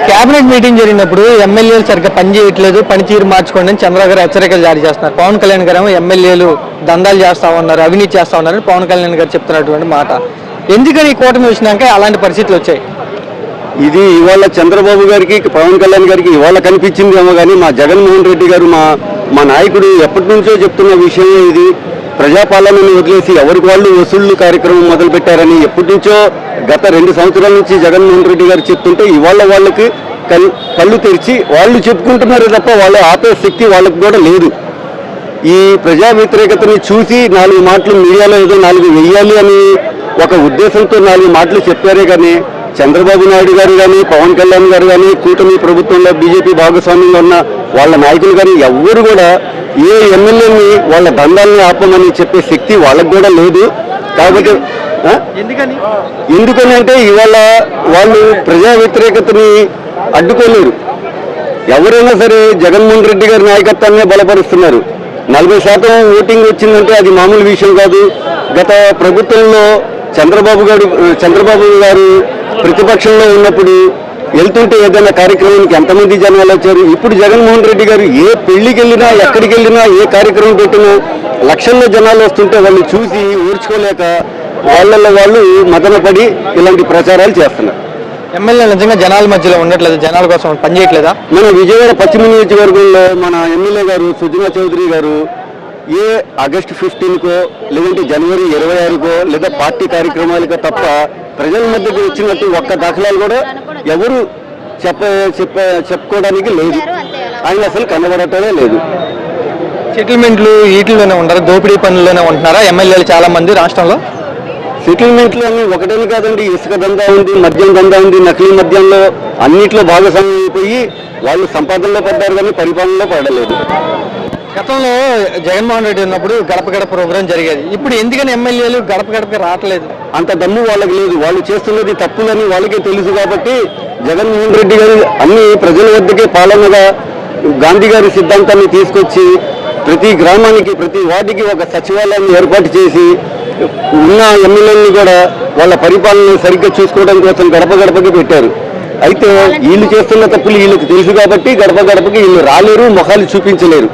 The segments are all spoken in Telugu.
కేబినెట్ మీటింగ్ జరిగినప్పుడు ఎమ్మెల్యేలు సరిగ్గా పనిచేయట్లేదు, పనితీరు మార్చుకోండి అని చంద్రబాబు గారు హెచ్చరికలు జారీ చేస్తున్నారు. పవన్ కళ్యాణ్ గారు ఎమ్మెల్యేలు దందాలు చేస్తా ఉన్నారు, అవినీతి చేస్తా ఉన్నారని పవన్ కళ్యాణ్ గారు చెప్తున్నటువంటి మాట. ఎందుకని ఈ కూటమి వచ్చినాక అలాంటి పరిస్థితులు వచ్చాయి? ఇది ఇవాళ చంద్రబాబు గారికి పవన్ కళ్యాణ్ గారికి ఇవాళ కనిపించిందేమో కానీ మా జగన్మోహన్ రెడ్డి గారు మా నాయకుడు ఎప్పటి నుంచో చెప్తున్న విషయమే ఇది. ప్రజాపాలనను వదిలేసి ఎవరికి వాళ్ళు వసూళ్లు కార్యక్రమం మొదలుపెట్టారని ఎప్పటి నుంచో గత 2 సంవత్సరాల నుంచి జగన్మోహన్ రెడ్డి గారు చెప్తుంటే ఇవాళ వాళ్ళకి కళ్ళు తెరిచి వాళ్ళు చెప్పుకుంటున్నారు తప్ప వాళ్ళు ఆపే శక్తి వాళ్ళకి కూడా లేదు. ఈ ప్రజా వ్యతిరేకతని చూసి 4 మాటలు మీడియాలో ఏదో 4 వెయ్యాలి అని ఒక ఉద్దేశంతో 4 మాటలు చెప్పారే కానీ చంద్రబాబు నాయుడు గారు కానీ పవన్ కళ్యాణ్ గారు కానీ కూటమి ప్రభుత్వంలో బీజేపీ భాగస్వామ్యంలో ఉన్న వాళ్ళ నాయకులు కానీ ఎవ్వరు కూడా ఏ ఎమ్మెల్యేని వాళ్ళ దండాలని ఆపమని చెప్పే శక్తి వాళ్ళకు కూడా లేదు. కాబట్టి ఎందుకని అంటే ఇవాళ వాళ్ళు ప్రజా వ్యతిరేకతని అడ్డుకోలేరు. ఎవరైనా సరే జగన్మోహన్ రెడ్డి గారి నాయకత్వాన్ని బలపరుస్తున్నారు. 40% ఓటింగ్ వచ్చిందంటే అది మామూలు విషయం కాదు. గత ప్రభుత్వంలో చంద్రబాబు గారు ప్రతిపక్షంలో ఉన్నప్పుడు వెళ్తుంటే ఏదైనా కార్యక్రమానికి ఎంతమంది జనాలు వచ్చారు. ఇప్పుడు జగన్మోహన్ రెడ్డి గారు ఏ పెళ్లికి వెళ్ళినా ఎక్కడికి వెళ్ళినా ఏ కార్యక్రమం పెట్టినా లక్షల్లో జనాలు వస్తుంటే వాళ్ళు చూసి ఊర్చుకోలేక వాళ్ళు మదనపడి ఇలాంటి ప్రచారాలు చేస్తున్నారు. ఎమ్మెల్యే నిజంగా జనాల మధ్యలో ఉండట్లేదు, జనాల కోసం పనిచేయట్లేదా? మన విజయవాడ పశ్చిమ నియోజకవర్గంలో మన ఎమ్మెల్యే గారు సుజనా చౌదరి గారు ఏ ఆగస్టు 15కో లేదంటే జనవరి 26కో లేదా పార్టీ కార్యక్రమాలకో తప్ప ప్రజల మధ్యకు వచ్చినట్టు ఒక్క దాఖలాలు కూడా ఎవరు చెప్పుకోవడానికి లేదు. ఆయన అసలు కనబడటమే లేదు. సెటిల్మెంట్లు వీటిలోనే ఉంటారు, దోపిడీ పనుల్లోనే ఉంటున్నారా ఎమ్మెల్యేలు చాలా మంది రాష్ట్రంలో? సెటిల్మెంట్లు అన్ని ఒకటని కాదండి. ఇసుక దందా ఉంది, మద్యం దందా ఉంది, నకిలీ మద్యంలో అన్నిట్లో భాగస్వామ్యం అయిపోయి వాళ్ళు సంపాదనలో పడ్డారు కానీ పరిపాలనలో పడలేదు. గతంలో జగన్మోహన్ రెడ్డి ఉన్నప్పుడు గడప గడప ప్రోగ్రాం జరిగేది. ఇప్పుడు ఎందుకని ఎమ్మెల్యేలు గడప గడపకి రావట్లేదు? అంత దమ్ము వాళ్ళకి లేదు. వాళ్ళు చేస్తున్నది తప్పులని వాళ్ళకే తెలుసు కాబట్టి జగన్మోహన్ రెడ్డి గారు అన్ని ప్రజల వద్దకే పాలనగా గాంధీ గారి సిద్ధాంతాన్ని తీసుకొచ్చి ప్రతి గ్రామానికి ప్రతి వార్డుకి ఒక సచివాలయాన్ని ఏర్పాటు చేసి ఉన్న ఎమ్మెల్యేలని కూడా వాళ్ళ పరిపాలన సరిగ్గా చూసుకోవడం కోసం గడప గడపకి పెట్టారు. అయితే వీళ్ళు చేస్తున్న తప్పులు వీళ్ళకి తెలుసు కాబట్టి గడప గడపకి వీళ్ళు రాలేరు, మొహాలు చూపించలేరు.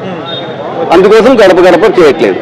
అందుకోసం గడప గడప చేయట్లేదు.